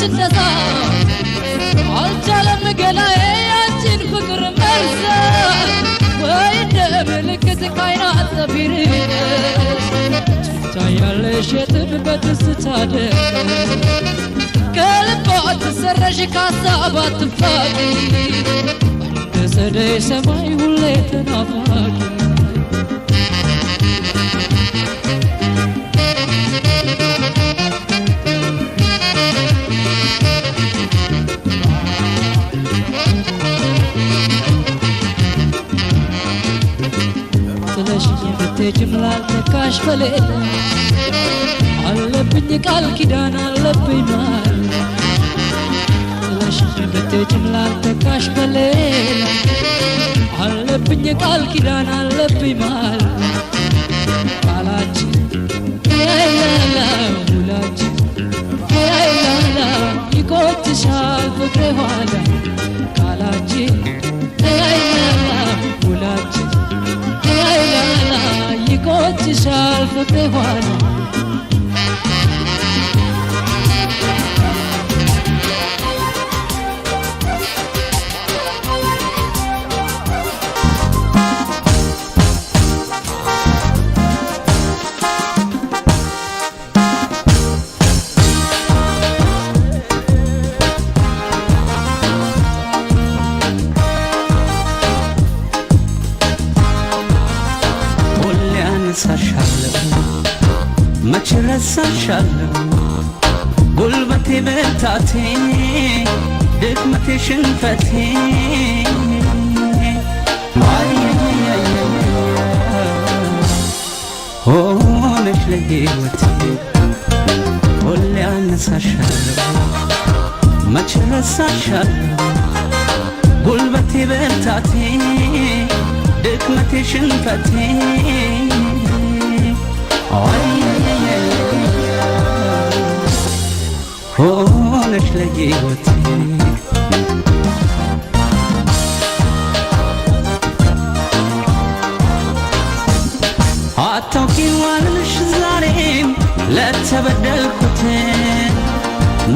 እንደዛ አልቻለም ገላዬ ያንቺን ፍቅር መርሳት ወይ እንደ ምልክት ካይናት ዘቢርሽ ታያለሽ የትም በትዝታ ከልቧ ትሰረሽ ከሀሳብ አትፋቂ እንደ ጸደይ ሰማይ ሁሌ ተናፋቂ ጅምላ ተካሽ በሌላ አለብኝ ቃል ኪዳን አለብኝ ማል ስለሽኝ ጅምላ ተካሽ በሌላ አለብኝ ቃል ኪዳን አለብኝ ማል ቃላችን ያይላላ ውላችን ያይላላ ይቆጭሻል ፍቅሬ ኋላ ቃላችን ያይላላ ውላችን ያይላላ ይቆጭሻል ፍቅሬ ኋላ መች ረሳሻለሁ ጉልበቴ ብርታቴ ድክመቴ ሽንፈቴ ሆነሽ ለሕይወቴ ሁሌ አነሳሻለሁ መች ረሳሻለሁ ጉልበቴ ብርታቴ ድክመቴ ሽንፈቴ ሆነሽ ለሕይወቴ አታውቂም አልልሽ ዛሬም ለተበደልኩት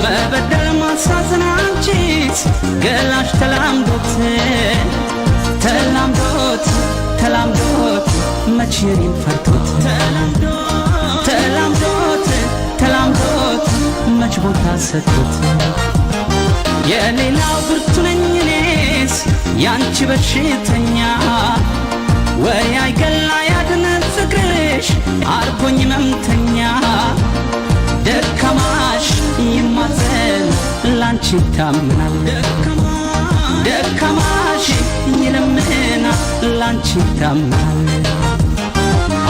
መበደል ማሳዘን አንቺስ ገላሽ ተላምዶት ተላምዶት ተላምዶት መቼ እኔን ፈርቶት ተላምዶት ተላምዶት መች ቦታ ሰጥቶት የሌላው ብርቱ ነኝ እኔስ ያንቺ በሽተኛ ወይ አይገላ ያድን ፍቅርሽ አርጎኝ መምተኛ ደካማሽ ይማዘን ላንቺ ታምናል ደካማሽ ይለምና ላንቺ ታምናል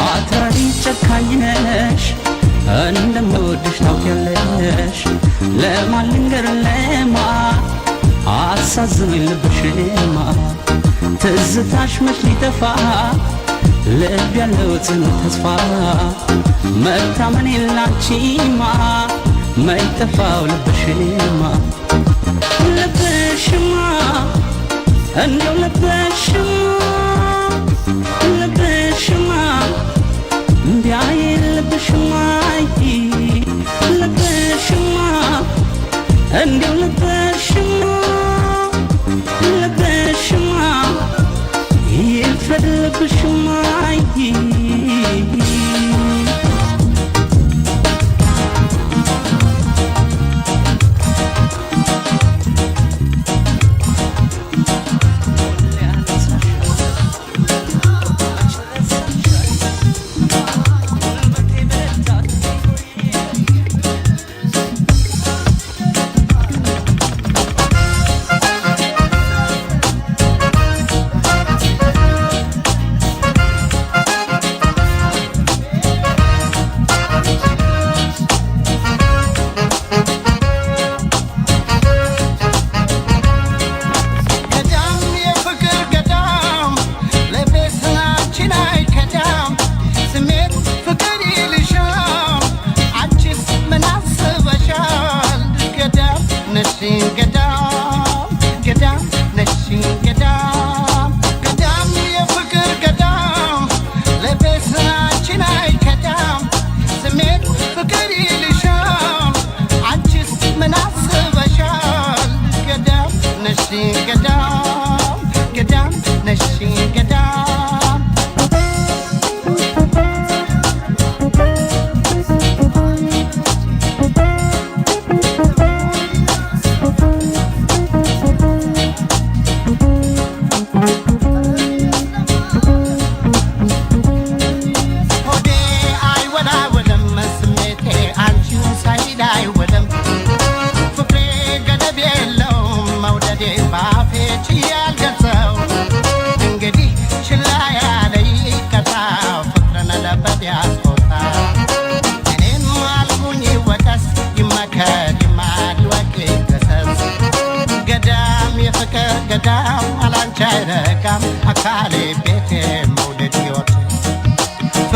አትራሪ ጨካኝ ነሽ እንደምወድሽ ታውቂያለሽ ለማን ልንገር ለማን አሳዝኖኝ ልብሽማ ትዝታሽ መች ሊጠፋ ልብ ያለው ጽኑ ተስፋ መታመኔ ላንቺማ ማይጠፋው ልብሽማ ልብሽማ እንደው ልብሽማ ልብሽማ እንዲያይ ልብሽማ ልብሽማ እንደው ልብሽማ ልብሽማ ይፍረድ ልብሽማ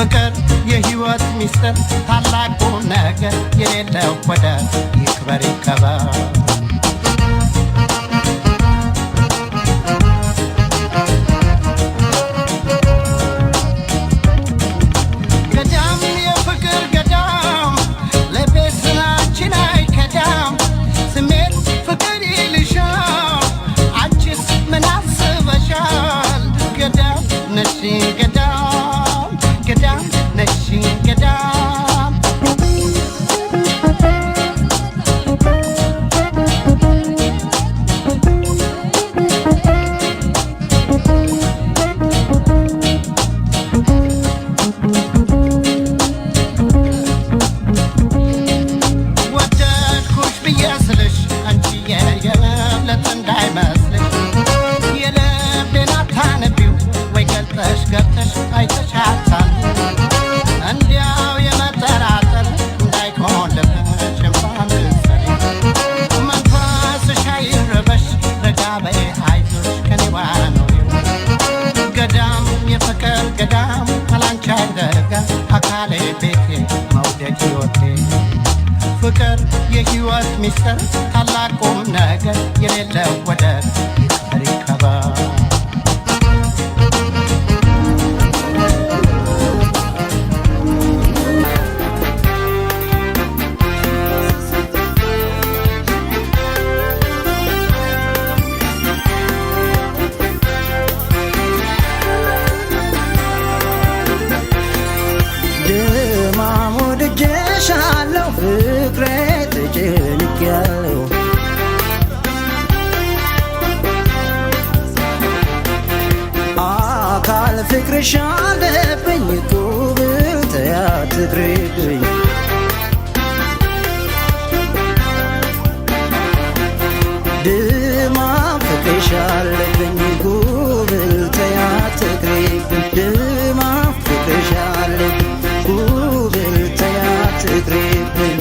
ፍቅር የህይወት ሚስጥር ታላቁ ነገር የሌለው ወደር ይክበር ይከበር ፍቅር የህይወት ሚስጥር ታላቁ ነገር የሌለው ወደር ይክበር ይከበር ፍቅሬ ተጨንቄያለሁ አካል ፍቅርሽ አለብኝ ጉብል ተያትግሬብኝ ድማም ፍቅርሽ አለብኝ ጉብል ተያትግሬብኝ ድማም ፍቅርሽ አለብኝ ጉብል ተያትግሬብኝ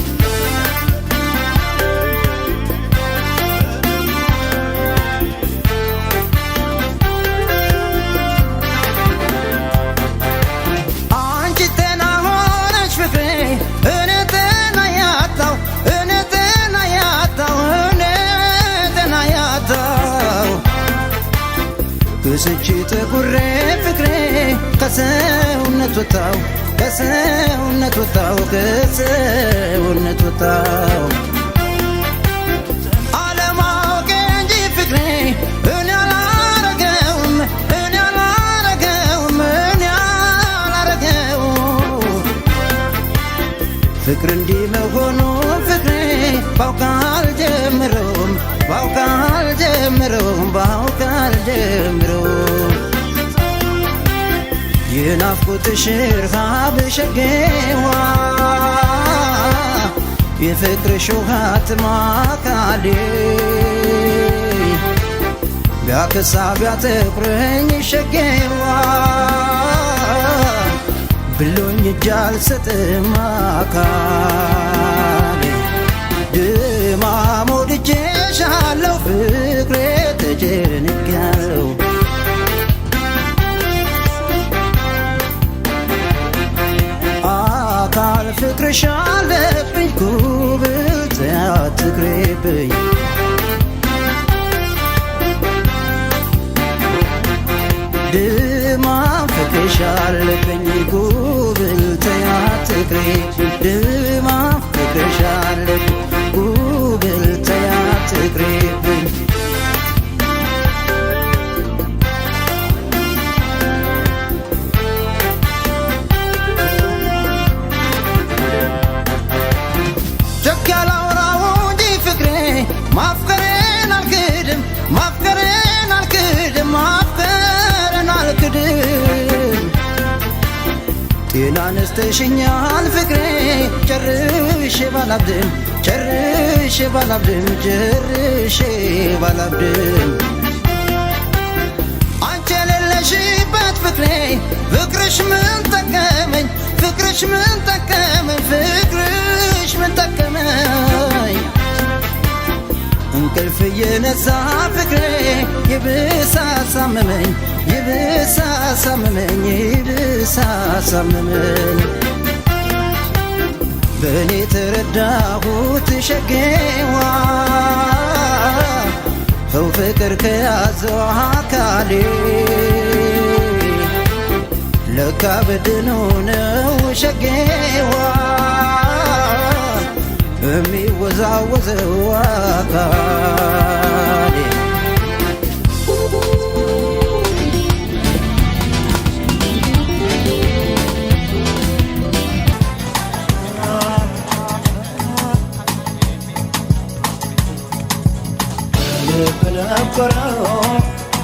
ክስቺ ጥቁሬ ፍቅሬ ከሰውነት ወጣው ከሰውነት ወጣው ከሰውነት ወጣው አለማወቄ እንጂ ፍቅሬ እኔ አላረገውም እኔ አላረገውም እኔ አላረገውም ፍቅር እንዲህ መሆኑ ፍቅሬ ባውቃል ጀምረውም ባውቃል ጀምረውም ባውቃል ጀምረውም የናፍቆትሽ ረሃብ ሸጌዋ የፍቅርሽ ውሃት ማካሌ ቢያከሳ ቢያተኩረኝ ሸጌዋ ብሎኝ እጅ አልሰጥም አካሌ ድማም ወድጄሻለሁ ፍቅሬ ተጨንቄያለሁ አካል ፍቅርሽ አለብኝ ጉብል ተያትግሬብኝ ድማም ፍቅርሽ አለብኝ ጉብል ተያትግሬብኝ ድማም ፍቅርሽ አለብኝ ጉብል ተያትግሬብኝ ማፍቀሬን አልክድም ማፍቀሬን አልክድም ማፍቀሬን አልክድም ጤና ነስተሽኛል ፍቅሬ ጨርሼ ባላብድም ጨርሼ ባላብድም ጨርሼ ባላብድም አንቺ የሌለሽበት ፍቅሬ ፍቅርሽ ምን ጠቀመኝ ፍቅርሽ ምን ጠቀመኝ ፍቅርሽ ምን ጠቀመኝ እንቅልፍ የነሳ ፍቅሬ ይብሳ አሳመመኝ ይብሳ አሳመመኝ ይብሳ አሳመመኝ በእኔ ተረዳሁት ሸጌዋ ሰው ፍቅር ከያዘው አካሌ ለካ በድኖ ነው ሸጌዋ የሚወዛወዘው አካሌ በነበረው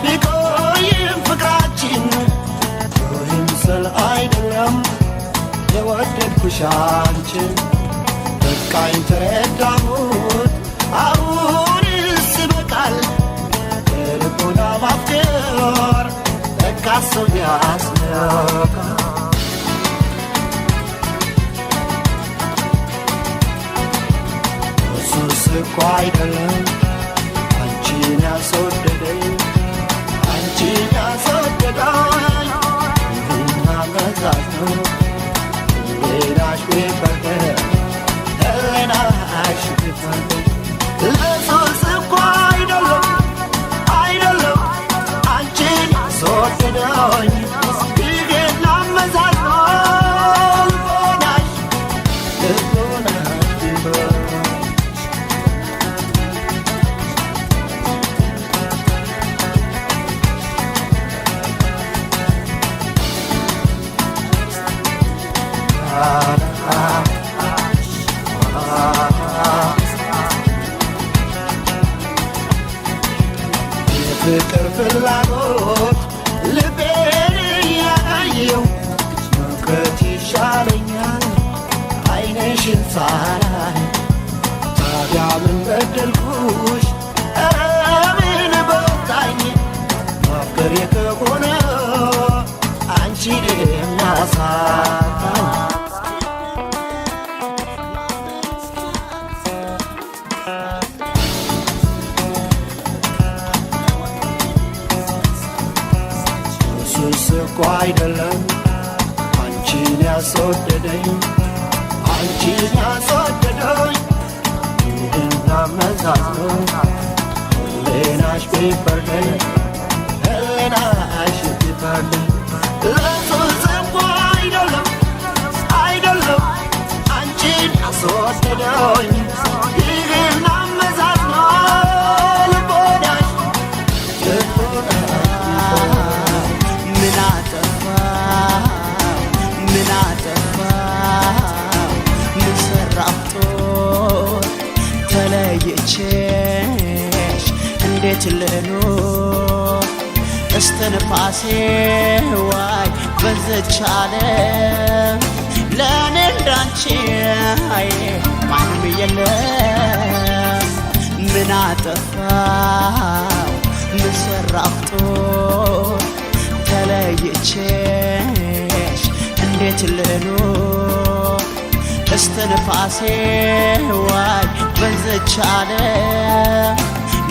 ቢቆይም ፍቅራችን ይምሰል አይደለም የወደድኩሽ አንቺን በቃኝ ተረዳሁት አሁንስ ይበቃል ልቦና ማፍቀር ለካ ሰው ያስነካል እሱስ እኮ አይደለም አንቺን ያስወደደኝ አንቺን ያስወደደኝ ይህን አመዛዝ ነው ሌላሽ ቢፈርደ ሌላሽ ቢፈርደ ለሱስ እኮ አይደለም አይደለም አንቺን ያስወደደኝ ይህን አመዛዝ ነው ልቦናሽ ልቦናሽ ቢፈርደ የፍቅር ፍላጎት ልቤን እያየው መቅረት ይሻለኛል ዓይንሽን ሳላይ ታዲያ ምን በደልኩሽ ኧረ ምን በወጣኝ ማፍቀሬ ከሆነ አንቺን የሚያሳጣኝ እሱስ እኮ አይደለም አንቺን ያስወደደኝ አንቺን ያስወደደኝ ይህን አመዛዝኖ ህሌናሽ ቢፈርደኝ ህሌናሽ ቢፈርደኝ እሱስ እኮ አይደለም አይደለም አንቺን ያስወደደኝ ይህን አመዛዝኖ ልቦናሽ ምን አጠፋው ምን ሰራፍቶ ተለይቼሽ እንዴት ልኖር እስትንፋሴ ዋይ በዘቻለ ለእኔ እንዳንቺ አይ ማንም የለም ምን አጠፋው ምን ሰራፍቶ ተለይቼሽ እንዴት ልኖር እስትንፋሴ ዋይ በዘቻለ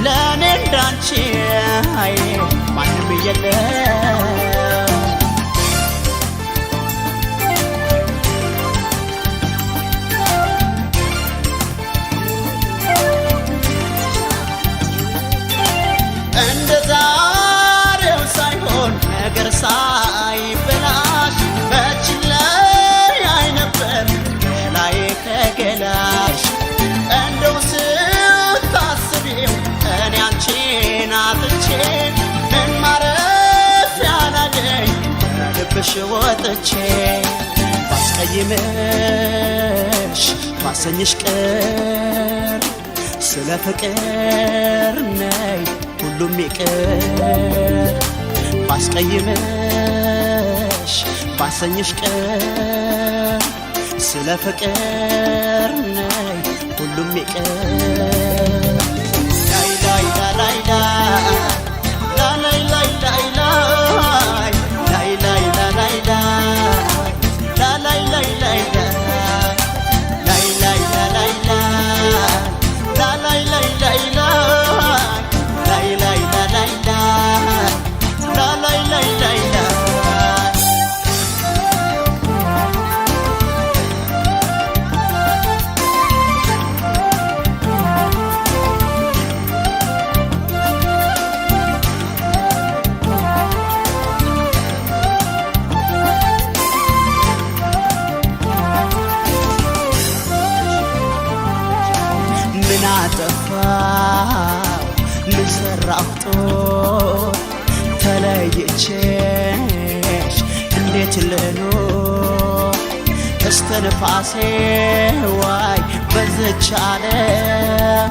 ለእኔ እንዳንቺ አይ ማንም የለም እንደ ዛሬው ሳይሆን ነገር ሳይበላሽ በእጅ ላይ አይነበር ገላዬ ከገላሽ እንደው ስታስቢው እኔ አንቺን አጥቼ ምን ማረፊያ ላገኝ ልብሽ ወጥቼ ባስቀይምሽ ባሰኝሽ ቅር ስለ ፍቅር ነይ ሁሉም ይቅር ባስቀይምሽ ባሰኝሽ ቅር ስለ ፍቅር ነይ ሁሉም ይቅር ላይ ላይ ላይ ላይ ላይ ላይ ላይ ላይ ላይ ላይ ላይ ላይ ላይ ላይ አንቺን ልኑር እስትንፋሴ ዋይ በዝች ዓለም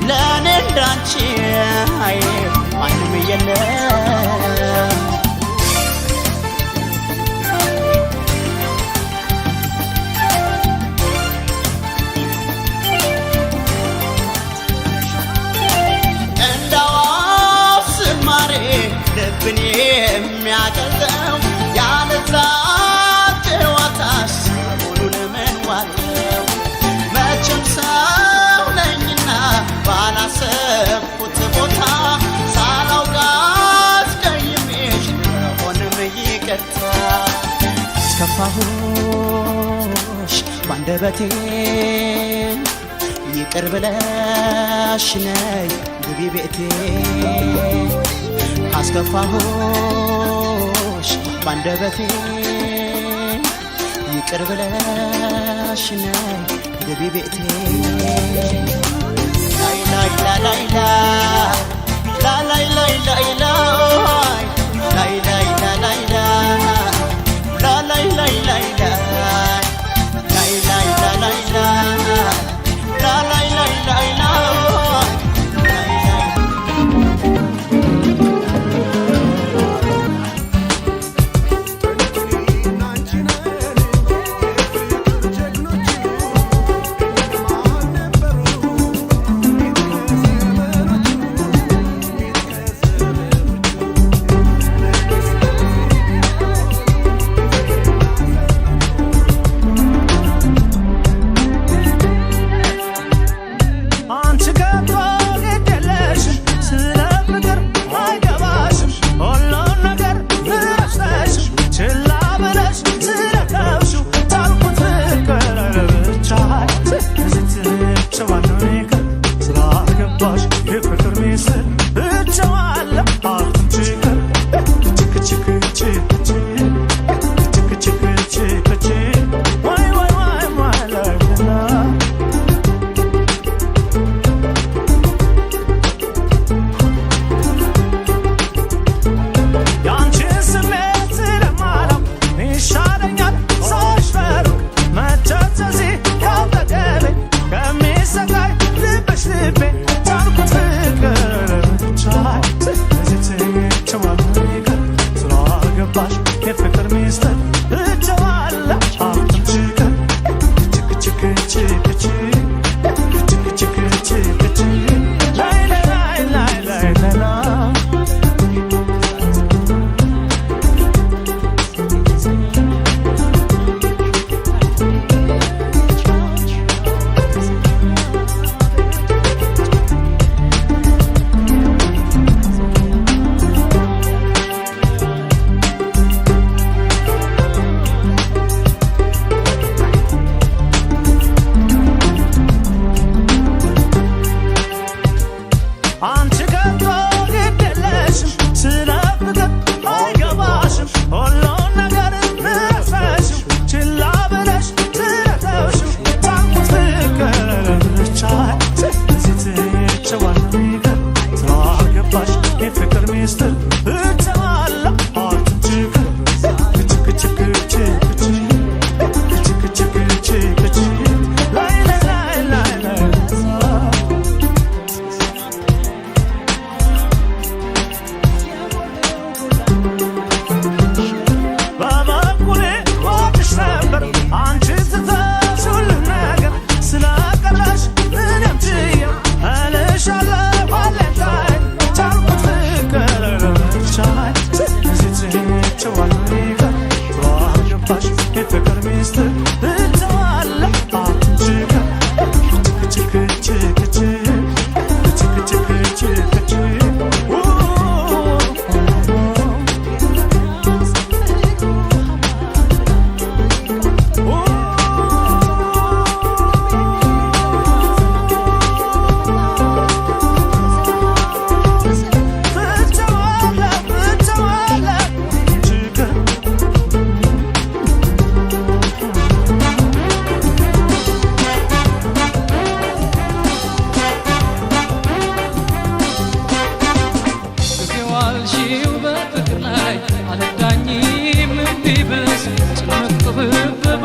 ለእኔ እንዳንቺ አይ ማንም የለም ልብን የሚያቀልጠው ያለዛ ጨዋታሽ ሰሞኑን ምን ዋለው መቼም ሰው ነኝና ባላሰብኩት ቦታ ሳላውቃት ቀይሜሽ ሆንም ይቅርታ አስከፋሁሽ ባንደበቴ ይቅር ብለሽ ነይ ግቢ ቤቴ አስከፋሁሽ ባንደበቴ ይቅር ብለሽ ነይ ግቢ ቤቴ ላይ ላይ ላይ ላይ ላይ ላይ ላይ ላይ ላይ ላይ ላይ ላይ ላይ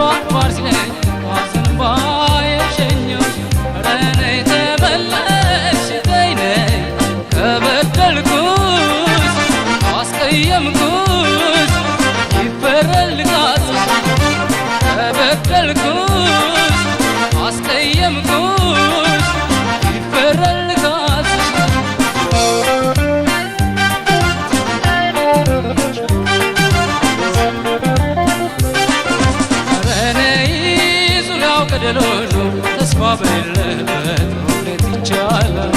አክባር ሲለኝ አዘንባዬ ሸኘሁሽ ኧረ ነይ ተመለሽ ተይ ነይ ከበደልኩሽ አስቀየምኩሽ ይፈረድ ልካስሽ ከበደልኩሽ አስቀየምኩሽ ይፈረድ ልካስሽ ገደሎሉ ተስፋ በሌለበት እንዴት ይቻላል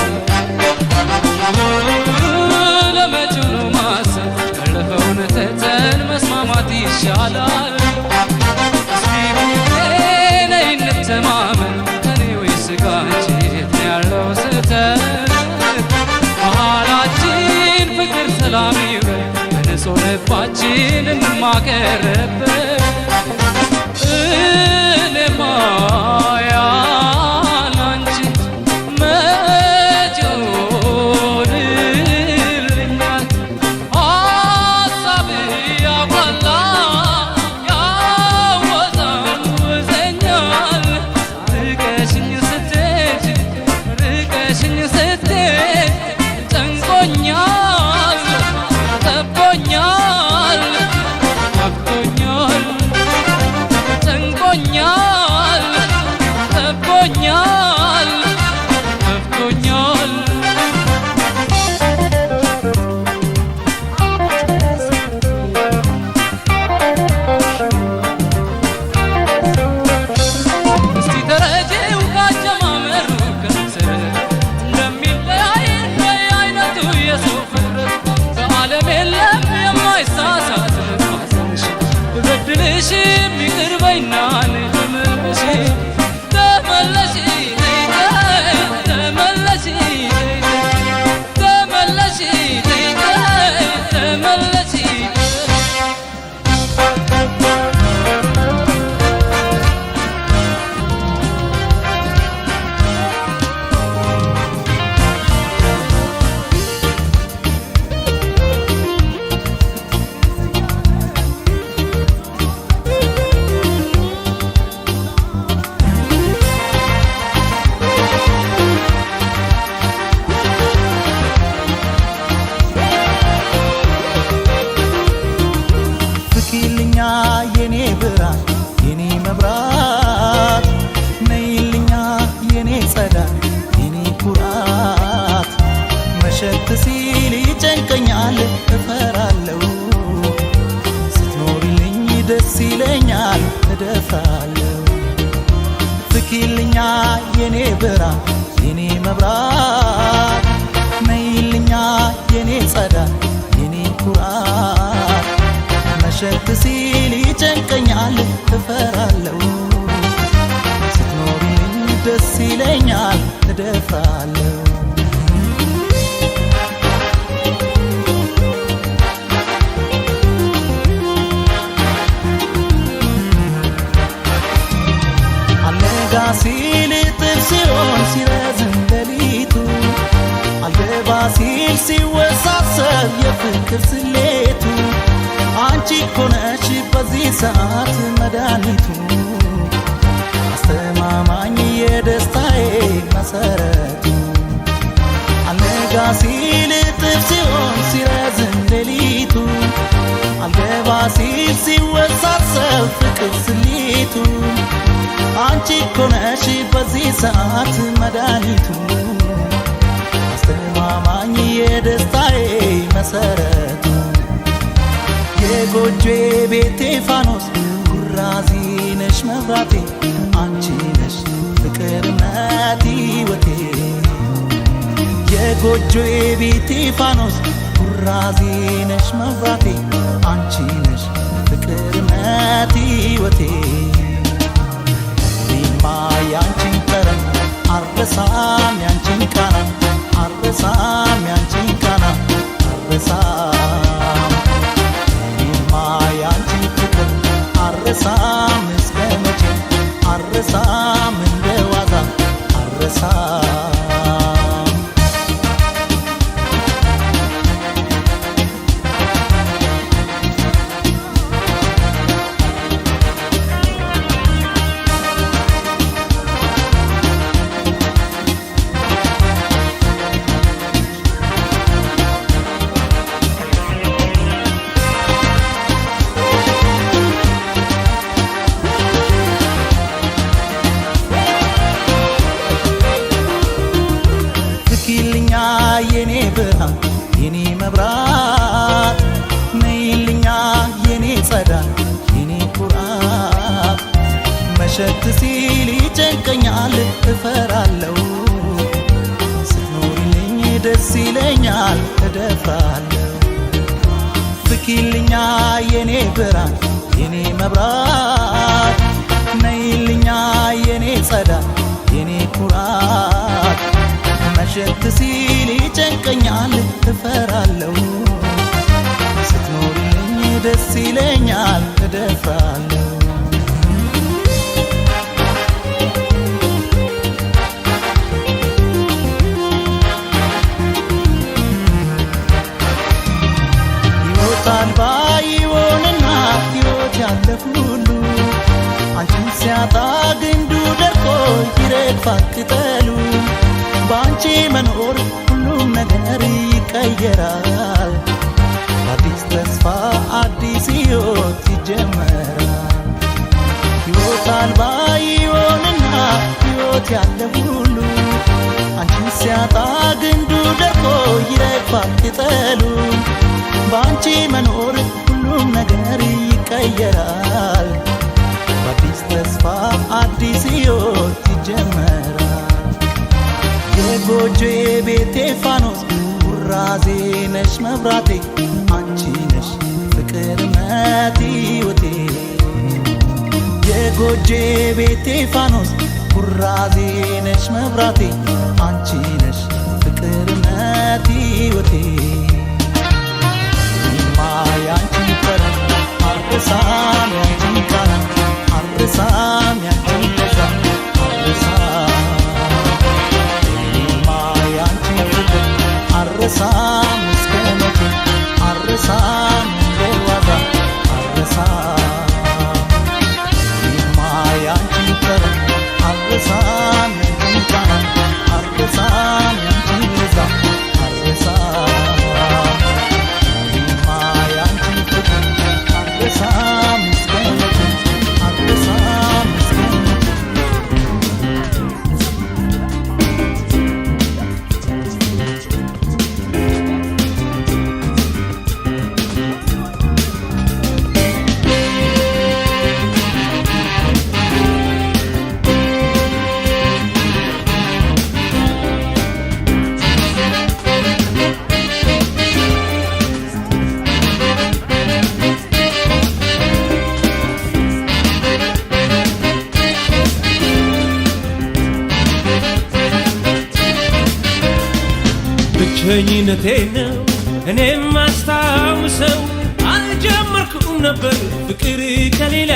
ለመጪው ነው ማሰብ ያለፈውን ትተን መስማማት ይሻላል እስቲ ነይ እንተማመን እኔ ወይስ ካንቺ የት ነው ያለው ስህተት መሃላችን ፍቅር ሰላም ይበል በንጹህ ልባችን እንማከርበት እኔማ ያላንቺ መች ይሆንልኛል ሀሳብ ያጓላ ያወዛውዘኛል ርቀሽኝ ስትሄጂ ጨንቆኛል ጠቦኛል ከፍቶኛል ጨንቆኛል ጠቦኛል ከፍቶኛል እስቲ ተረጂው ካጀማመሩ ከምስር እንደሚለያይ በየአይነቱ የሰው ፍጥረት በዓለም የለም የማይሳሳት ልፋሰንሽ ብበድልሽ ይቅር በይና ተመለሺ ተመለሺ ተመለሺ ተመለሺ ተመለሺ ፍኪልኛ የኔ ብርሃን የኔ መብራት ነይልኛ የኔ ጸዳል የኔ ኩራት መሸት ሲል ይጨንቀኛል እፈራለሁ ስትኖሪልኝ ደስ ይለኛል እደፍራለሁ ፍኪልኛ የኔ ብርሃን የኔ መብራት ነይልኛ የኔ ጸዳል የኔ ኩራት መሸት ሲል ይጨንቀኛል እፈራለሁ ስትኖሪልኝ ደስ ይለኛል እደፍራለሁ አልነጋ ሲል እጥፍ ሲሆን ሲረዝም ሌሊቱ አልገባ ሲል ሲወሳሰብ የፍቅር ስሌቱ አንቺ እኮ ነሽ በዚህ ሰዓት መድኃኒቱ አስተማማኝ የደስታዬ መሰረቱ አልነጋ ሲል እጥፍ ሲሆን ሲረዝም ሌሊቱ አልገባ ሲል ሲወሳሰብ ፍቅር ስሌቱ አንቺ እኮ ነሽ በዚህ ሰዓት መድኃኒቱ አስተማማኝ የደስታዬ መሰረቱ የጎጆ ቤቴ ፋኖስ ኩራዚ ነሽ መብራቴ አንቺ ነሽ ፍቅርነት ሕይወቴ የጎጆ ቤቴ ፋኖስ ኩራዚ ነሽ መብራቴ አንቺ ነሽ ፍቅርነት ሕይወቴ እኔማ ያንቺን ጠረን አልረሳም ያንቺን ቃና አልረሳም ያንቺን ቃና አልረሳም እኔማ ያንቺን ፍቅር አልረሳም እስከ መቼ አልረሳም እንደ ዋዛ አልረሳም መሸት ሲል ይጨንቀኛል እፈራለሁ ስትኖሪልኝ ደስ ይለኛል እደፍራለሁ ፍኪልኛ የኔ ብርሃን የኔ መብራት ነይልኛ የኔ ጸዳል የኔ ኩራት መሸት ሲል ይጨንቀኛል እፈራለሁ ስትኖሪልኝ ደስ ይለኛል እደፍራለሁ አልባ ይሆንና ሕይወት ያለፍ ሁሉ አንቺን ሲያጣ ግንዱ ደርቆ ይረግፋል ቅጠሉ በአንቺ መኖር ሁሉም ነገር ይቀየራል አዲስ ተስፋ አዲስ ሕይወት ይጀመራል ሕይወት አልባ ይሆንና ሕይወት ያለፍ ሁሉ አንቺን ሲያጣ ግንዱ ደርቆ ይረግፋል ቅጠሉ በአንቺ መኖር ሁሉም ነገር ይቀየራል በአዲስ ተስፋ አዲስ ሕይወት ይጀመራል የጎጆዬ ቤቴ ፋኖስ ኩራዜ ነሽ መብራቴ አንቺ ነሽ ፍቅር እምነት ሕይወቴ የጎጆዬ ቤቴ ፋኖስ ኩራዜ ነሽ መብራቴ አንቺ ነሽ ፍቅር እምነት ሕይወቴ ያንቺን ፈረስ አርሳም ያንቺን ቃና አርሳም ያንቺን ለዛ አርሳም ያንቺን ፍቅር አርሳም እስከ መቼ አርሳም እንደዋዛ አርሳም ያንቺን ፈረስ አርሳም ያንቺን ቃና አርሳም ያንቺን ለዛ አርሳም ብቸኝነቴን ነው እኔም አስታውሰው አልጀመርኩም ነበር ፍቅር ከሌላ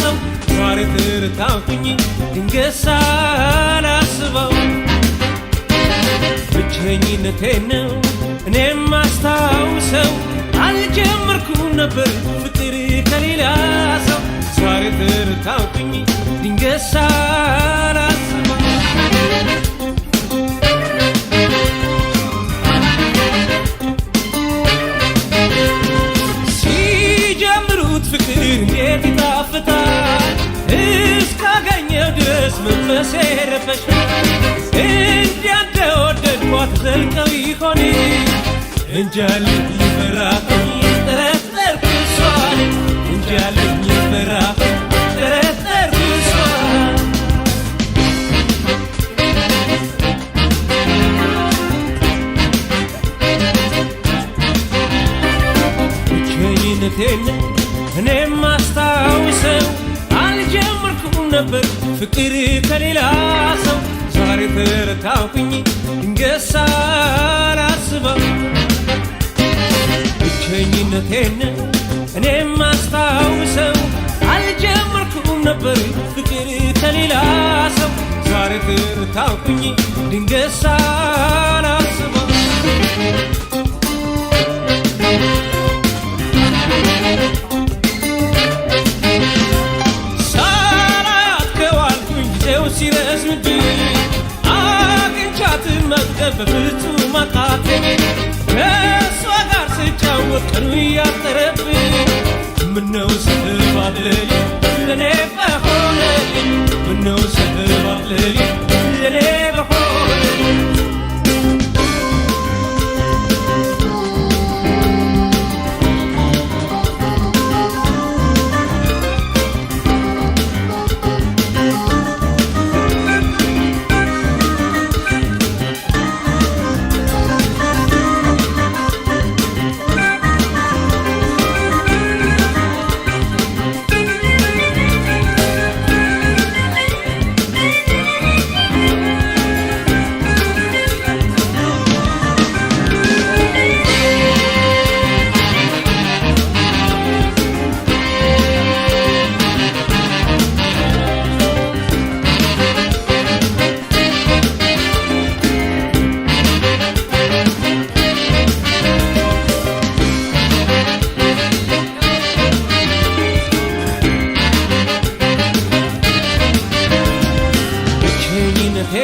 ሰው ዛሬ ትርታውኝ ድንገት ሳላስበው ብቸኝነቴን ነው እኔም አስታውሰው አልጀመርኩም ነበር ፍቅር ከሌላ ሰው ዛሬ ትርታውኝ ድንገት ሳላስበው ፍቅር እንዴት ይጣፍጣል እስካገኘው ድረስ መንፈሴ ረበሻል እንዲያ እንደወደድኳት ዘልቀው ይሆን እንጃልኝ ፈራሁኝ ጠረጠርኩ እሷን እንጃልኝ ፈራሁኝ ጠረጠርኩ እሷን ብቸኝነቴን እኔም አስታውሰው አልጀመርኩም ነበር ፍቅር ከሌላ ሰው ዛሬ ተረታውኩኝ ድንገት ሳላስበው ብቸኝነቴን እኔም አስታውሰው አልጀመርኩም ነበር ፍቅር ከሌላ ሰው ዛሬ ተረታውኩኝ ድንገት ሳላስበው ሲረዝምብኝ አግኝቻት መቅረብ በፍጹም አቃተኝ ከእሷ ጋር ስጫወት ቀኑ እያጠረብኝ ምነው ስትባልልኝ ለእኔ በሆነልኝ ምነው ስትባልልኝ ለእኔ በሆነልኝ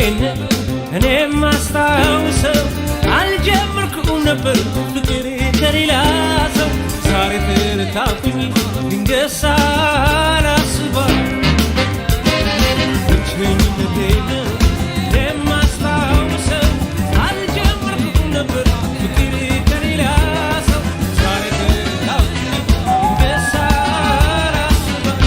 ፍቅሬን እኔም አስታውሰው አልጀመርኩም ነበር ፍቅሬ ከሌላ ሰው ዛሬ ትርታኩኝ ድንገት ሳላስበው ብቸኝነቴን እኔም አስታውሰው አልጀመርኩም ነበር ፍቅሬ ከሌላ ሰው ዛሬ ትርታኩኝ ድንገት ሳላስበው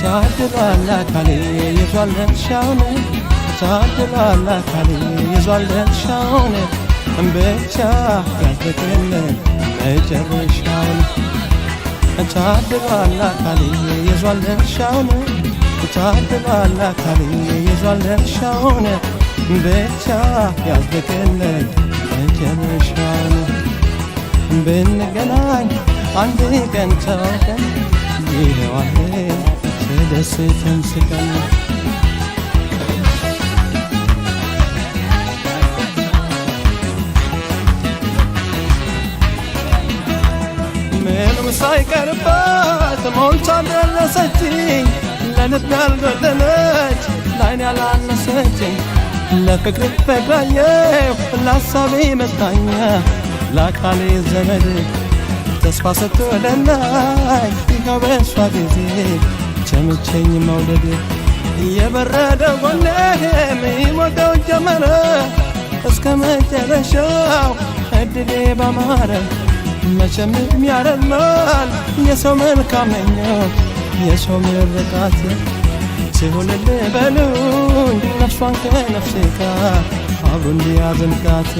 ታድሏል አካሌ ይዟል ድርሻውን ታድሏል አካሌ ይዟል ድርሻውን ብቻ ያልተገለን መጨረሻውን ታድሏል አካሌ ይዟል ድርሻውን ታድሏል አካሌ ይዟል ድርሻውን ብቻ ያልተገለን መጨረሻውን ብንገናኝ አንድ ቀን ተዋውቀን ይኸዋል ተደስተን ስቀን ምንም ሳይቀርባት ሞልታ ደረሰችኝ ለልብ ያልጎደለች ላይን ያላነሰችኝ ለፍቅር ፈቅራየሁ ለሐሳቤ መጽናኛ ለአካሌ ዘመድ ተስፋ ስትወደናይ ይኸው በእሷ ጊዜ ቸምቸኝ መውደድ የበረደ ጎኔም ይሞቀው ጀመረ እስከ መጨረሻው እድሌ ባማረ መቼም ያረማል የሰው መልካም ምኞት የሰው ምርቃት ሲሆንልህ በሉኝ ነፍሷን ከነፍሴ ጋር አብሮ እንዲያዘልቃት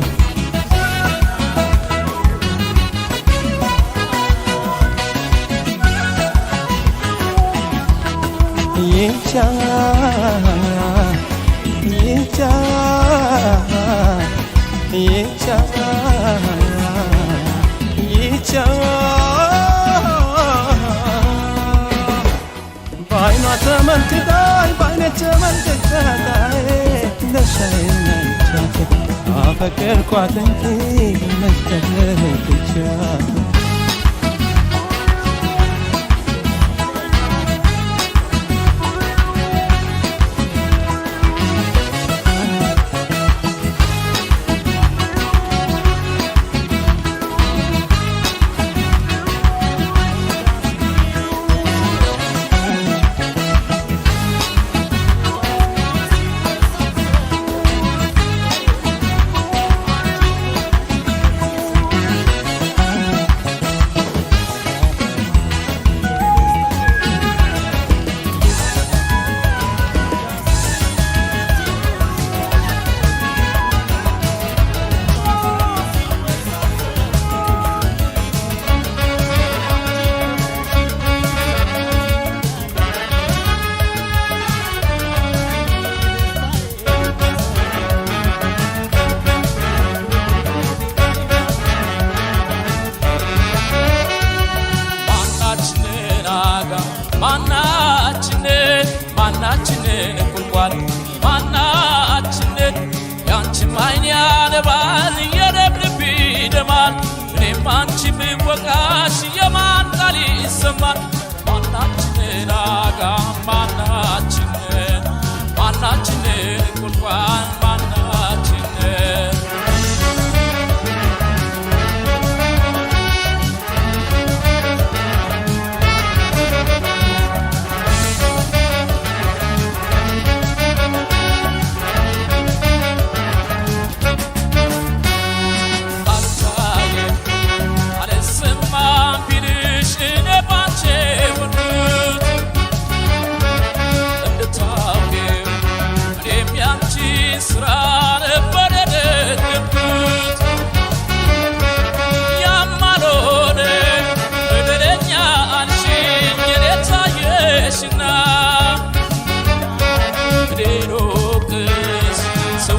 ይቻ ይቻ ይቻ ይቻ በዓይኗ ተመልክታኝ በዓይኔ ተመልክታኝ ደሻይናቻት አፈቀርኳት እንጂ መሽተለችቻት ማናችንን ቁልቋል ማናችንን ያንቺም አይን ያነባል የኔም ልብ ይደማል እኔም አንቺም ብወቃሽ የማን ቃል ይሰማል ማናችንን አጋ ማናችንን ቁልቋል ማናችንን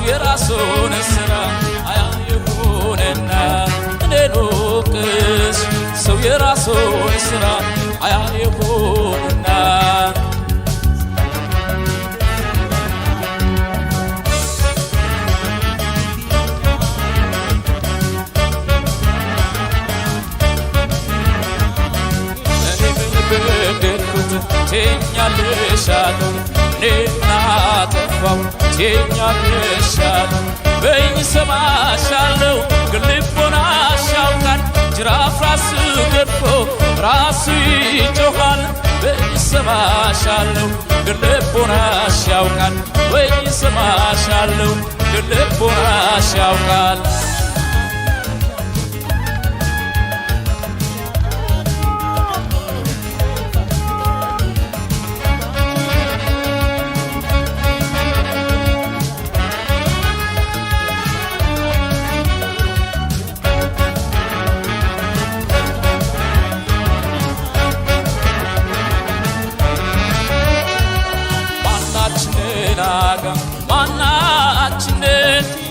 የራሱን ስራ አያየሁንና እንዴኖቅስ ሰው የራሱን ስራ አያየሁንና አምኜሻለሁ እኔና ጠፋው ትኛለሻለሁ በይኝ ሰማሻለሁ ግን ልቦናሽ ያውቃል ጅራፍ ራስ ገርፎ ራሱ ይጮኻል በይኝ ሰማሻለሁ ግን ልቦናሽ ያውቃል በይኝ ሰማሻለሁ ግን ልቦናሽ ያውቃል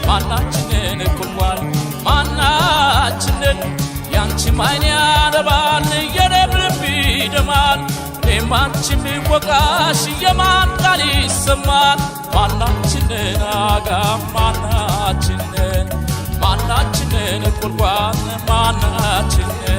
ማናችንን እኩልዋል ማናችንን ያንቺም አይን ያነባል የኔም ልብ ይደማል እኔም አንቺም ቢወቃሽ የማን ቃል ይሰማል ማናችንን አጋ ማናችንን እኩልዋል ማናችንን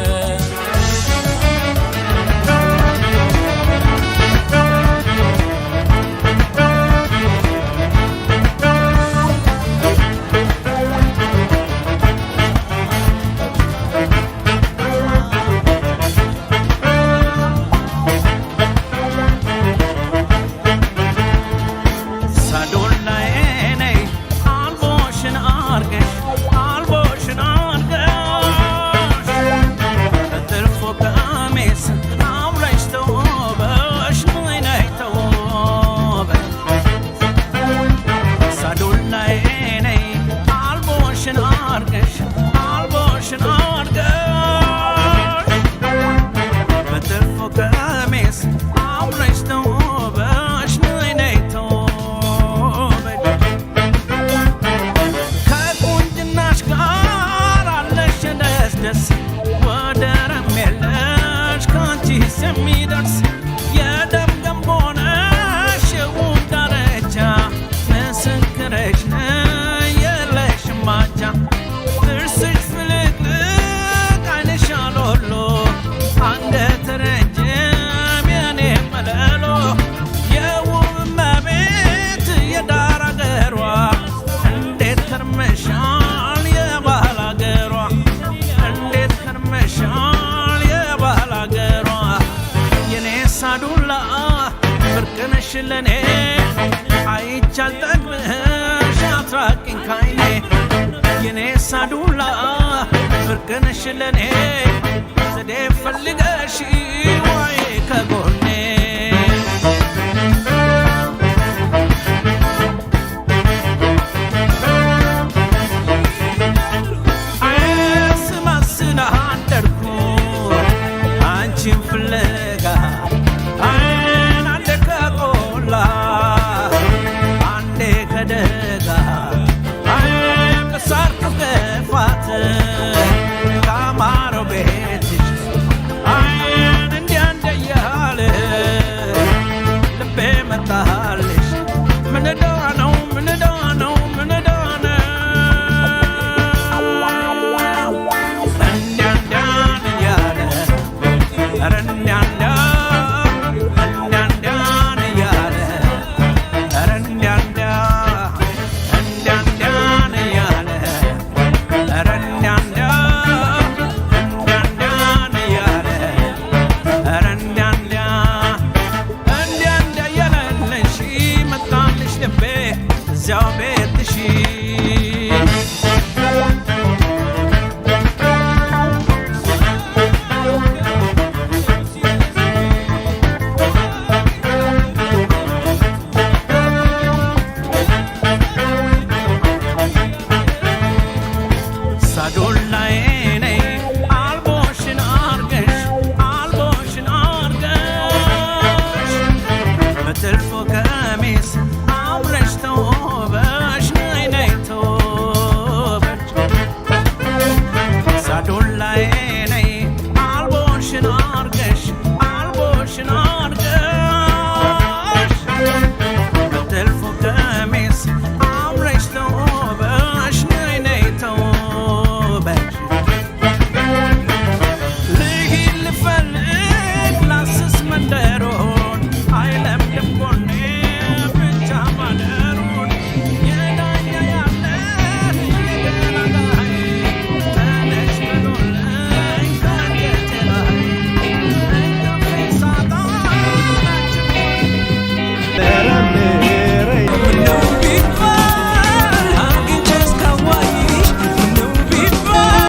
ለኔ አይቻል ጠግብሽ አትራቂኝ ካይኔ የኔ ሳዱላ ፍርቅንሽ ለኔ ዘዴ ፈልገሽ ወይ ከጎኔ ስማስና አንደርኩ አንቺን ፍለጋ تلفو كاميس عمرش تو